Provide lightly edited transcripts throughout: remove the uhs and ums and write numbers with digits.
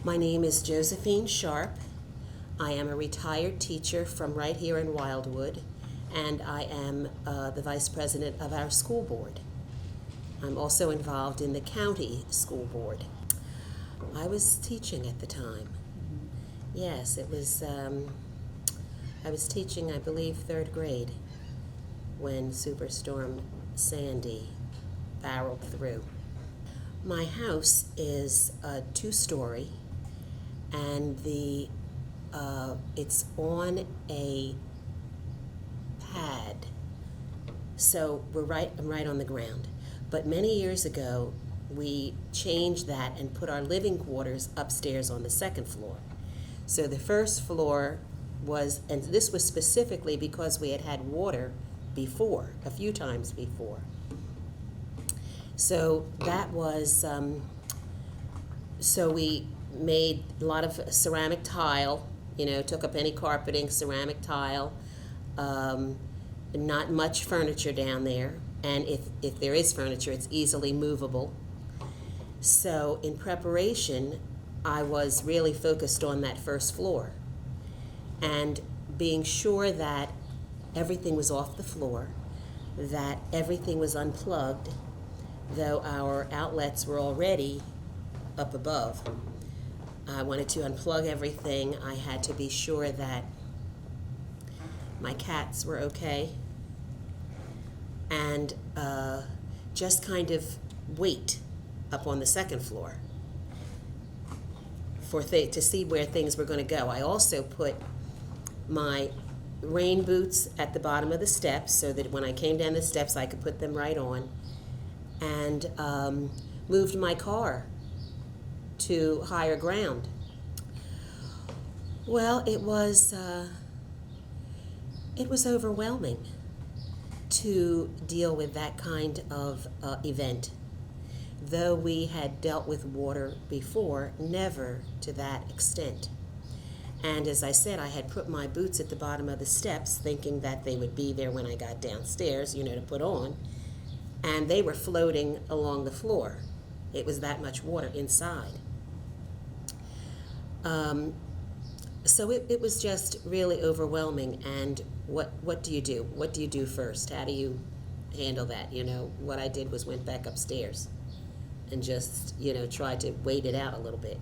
My name is Josephine Sharpe. I am a retired teacher from right here in Wildwood, and I am the vice president of our school board. I'm also involved in the county school board. I was teaching at the time. Yes, it was, I was teaching, I believe, third grade when Superstorm Sandy barreled through. My house is a two-story, and it's on a pad, so I'm right on the ground. But many years ago, we changed that and put our living quarters upstairs on the second floor. So the first floor was, and this was specifically because we had had water before, a few times before. So that was, so we made a lot of ceramic tile, took up any carpeting, ceramic tile, not much furniture down there, and if there is furniture, it's easily movable. So in preparation, I was really focused on that first floor and being sure that everything was off the floor, that everything was unplugged, though our outlets were already up above. I wanted to unplug everything. I had to be sure that my cats were okay, and just kind of wait up on the second floor to see where things were going to go. I also put my rain boots at the bottom of the steps so that when I came down the steps I could put them right on, and moved my car to higher ground. Well, it was overwhelming to deal with that kind of event. Though we had dealt with water before, never to that extent. And as I said, I had put my boots at the bottom of the steps thinking that they would be there when I got downstairs, to put on. And they were floating along the floor. It was that much water inside. So it was just really overwhelming. And what do you do? What do you do first? How do you handle that? What I did was went back upstairs and just, tried to wait it out a little bit.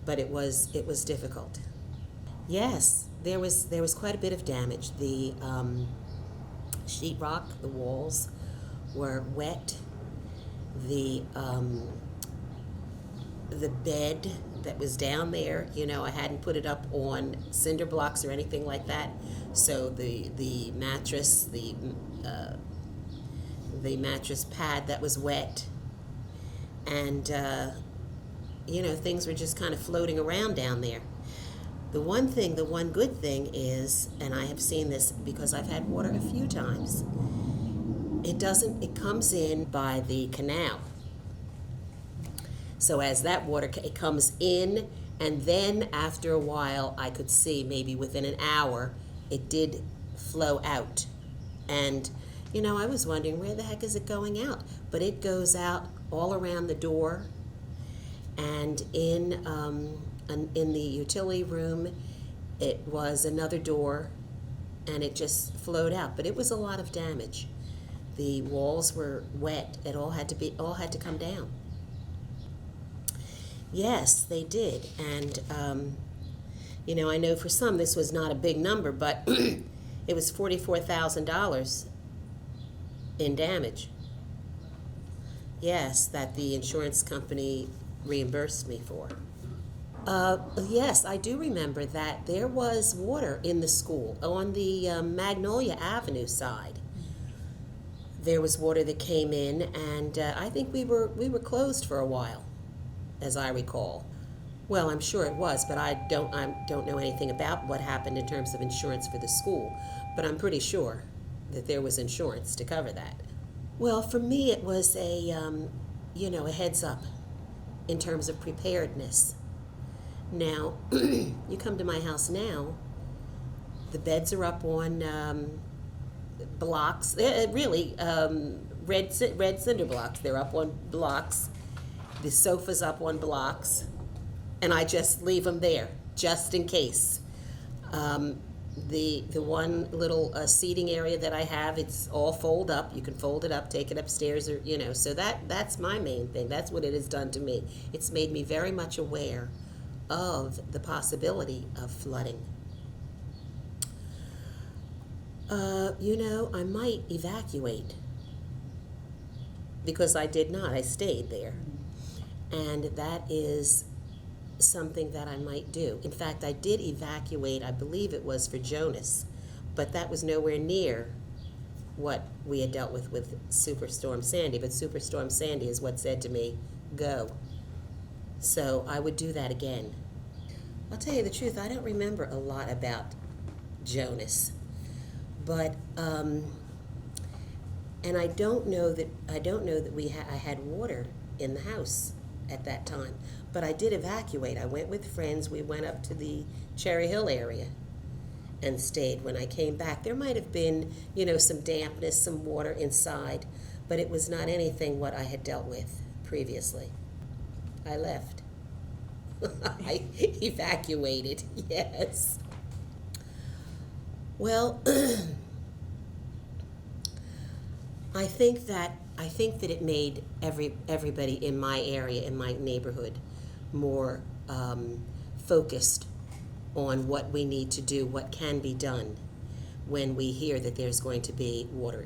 But it was difficult. Yes, there was quite a bit of damage. The sheetrock, the walls were wet. The bed that was down there, I hadn't put it up on cinder blocks or anything like that. So the mattress, the mattress pad that was wet, and things were just kind of floating around down there. The one good thing is, and I have seen this because I've had water a few times, it comes in by the canal. So as that water, it comes in, and then after a while, I could see maybe within an hour, it did flow out. And, I was wondering, where the heck is it going out? But it goes out all around the door, and in the utility room, it was another door, and it just flowed out. But it was a lot of damage. The walls were wet. It all had to come down. Yes, they did. And, I know for some this was not a big number, but it was $44,000 in damage. Yes, that the insurance company reimbursed me for. Yes, I do remember that there was water in the school on the Magnolia Avenue side. There was water that came in, and I think we were closed for a while, as I recall. Well, I'm sure it was, but I don't know anything about what happened in terms of insurance for the school. But I'm pretty sure that there was insurance to cover that. Well, for me, it was a heads up in terms of preparedness. Now, you come to my house now, the beds are up on blocks, red cinder blocks. They're up on blocks. The sofa's up on blocks. and I just leave them there, just in case. The one little seating area that I have, it's all fold up. You can fold it up, take it upstairs, or So that's my main thing. That's what it has done to me. It's made me very much aware of the possibility of flooding. I might evacuate, because I did not. I stayed there, and that is something that I might do. In fact, I did evacuate, I believe it was for Jonas, but that was nowhere near what we had dealt with Superstorm Sandy. But Superstorm Sandy is what said to me, go. So I would do that again. I'll tell you the truth, I don't remember a lot about Jonas, but and I don't know that I had water in the house at that time. But I did evacuate. I went with friends. We went up to the Cherry Hill area and stayed. When I came back, there might have been, some dampness, some water inside, but it was not anything what I had dealt with previously. I left. I evacuated, yes. Well, I think that it made everybody in my area, in my neighborhood, more focused on what we need to do, what can be done when we hear that there's going to be water.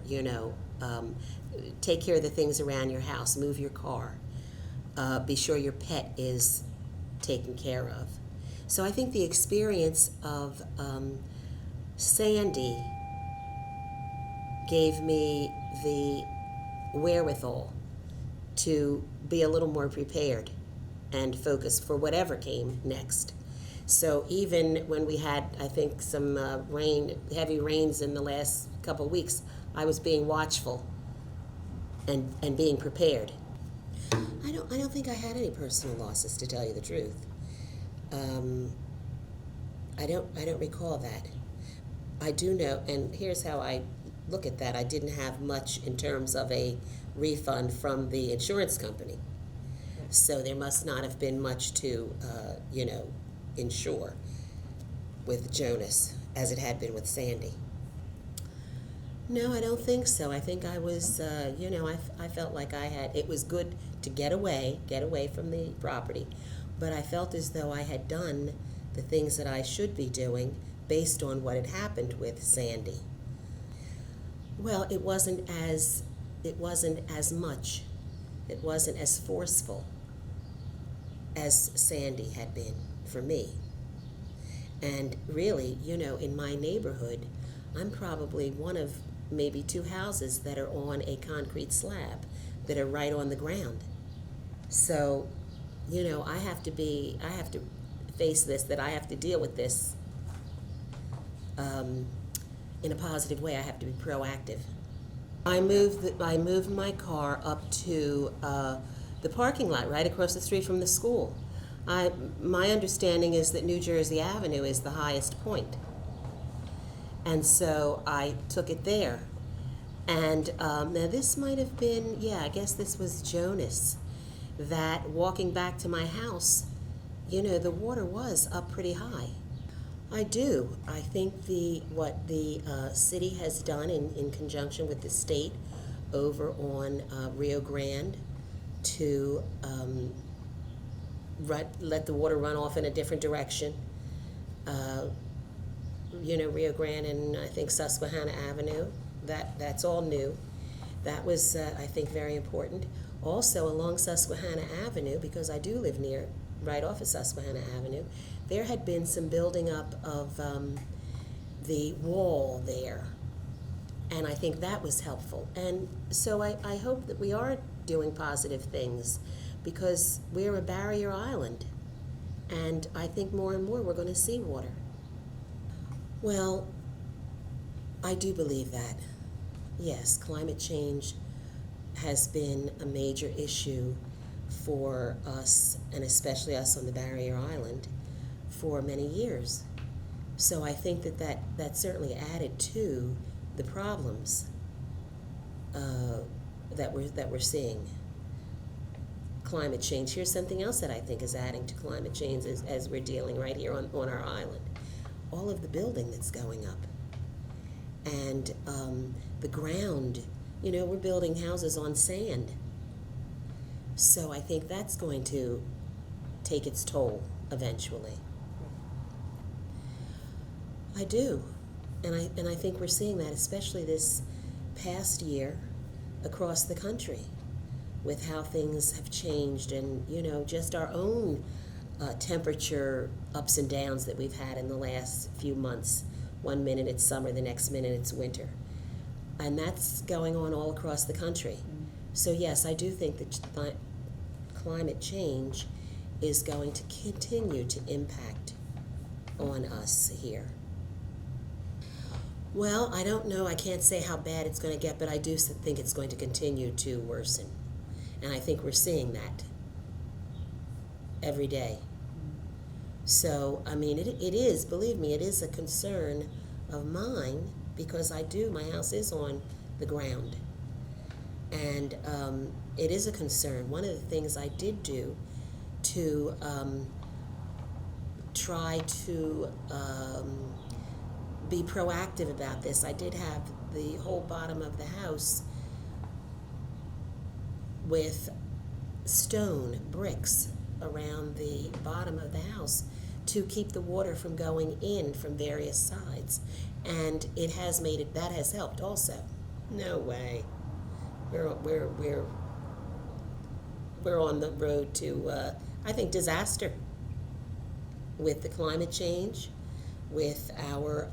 Take care of the things around your house, move your car, be sure your pet is taken care of. So I think the experience of Sandy gave me the wherewithal to be a little more prepared and focused for whatever came next. So even when we had, I think, some heavy rains in the last couple of weeks, I was being watchful and being prepared. I don't think I had any personal losses, to tell you the truth. I don't recall that. I do know, and here's how I look at that. I didn't have much in terms of a refund from the insurance company. So there must not have been much to, insure with Jonas as it had been with Sandy. No, I don't think so. I think I was, I felt like it was good to get away from the property, but I felt as though I had done the things that I should be doing based on what had happened with Sandy. Well, it wasn't as much, it wasn't as forceful as Sandy had been for me. And really, in my neighborhood, I'm probably one of maybe 2 houses that are on a concrete slab that are right on the ground. So, I have to face this, that I have to deal with this in a positive way. I have to be proactive. I moved my car up to the parking lot right across the street from the school. My understanding is that New Jersey Avenue is the highest point. And so I took it there. And now this might have been, I guess this was Jonas, that walking back to my house, the water was up pretty high. I do. I think what the city has done in conjunction with the state over on Rio Grande to let the water run off in a different direction. Rio Grande and I think Susquehanna Avenue, that's all new. That was, I think, very important. Also along Susquehanna Avenue, because I do live right off of Susquehanna Avenue, there had been some building up of the wall there, and I think that was helpful. And so I hope that we are doing positive things, because we're a barrier island, and I think more and more we're going to see water. Well, I do believe that, yes, climate change has been a major issue for us, and especially us on the barrier island, for many years. So I think that certainly added to the problems that we're seeing. climate change. Here's something else that I think is adding to climate change as we're dealing right here on our island. All of the building that's going up. And the ground, we're building houses on sand. So I think that's going to take its toll eventually. I do. And I think we're seeing that, especially this past year across the country, with how things have changed and, just our own temperature ups and downs that we've had in the last few months. One minute it's summer, the next minute it's winter. And that's going on all across the country. So yes, I do think that climate change is going to continue to impact on us here. Well, I don't know. I can't say how bad it's going to get, but I do think it's going to continue to worsen. And I think we're seeing that every day. So, I mean, it is, believe me, it is a concern of mine because my house is on the ground. And it is a concern. One of the things I did do to try to be proactive about this, I did have the whole bottom of the house with stone bricks around the bottom of the house to keep the water from going in from various sides. And that has helped also. No way. We're on the road to, I think, disaster with the climate change, with our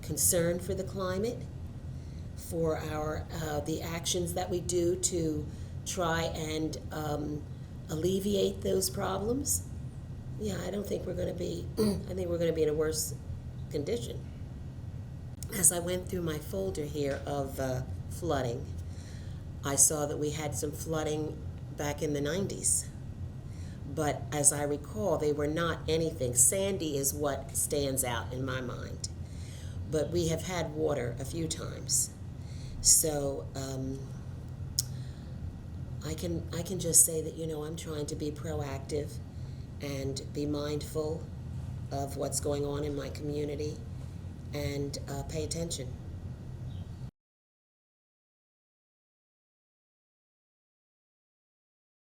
concern for the climate, for the actions that we do to try and alleviate those problems. Yeah, I don't think we're going to be, I think we're going to be in a worse condition. As I went through my folder here of flooding, I saw that we had some flooding back in the 90s. But as I recall, they were not anything. Sandy is what stands out in my mind. But we have had water a few times. So I can just say that, I'm trying to be proactive and be mindful of what's going on in my community and pay attention.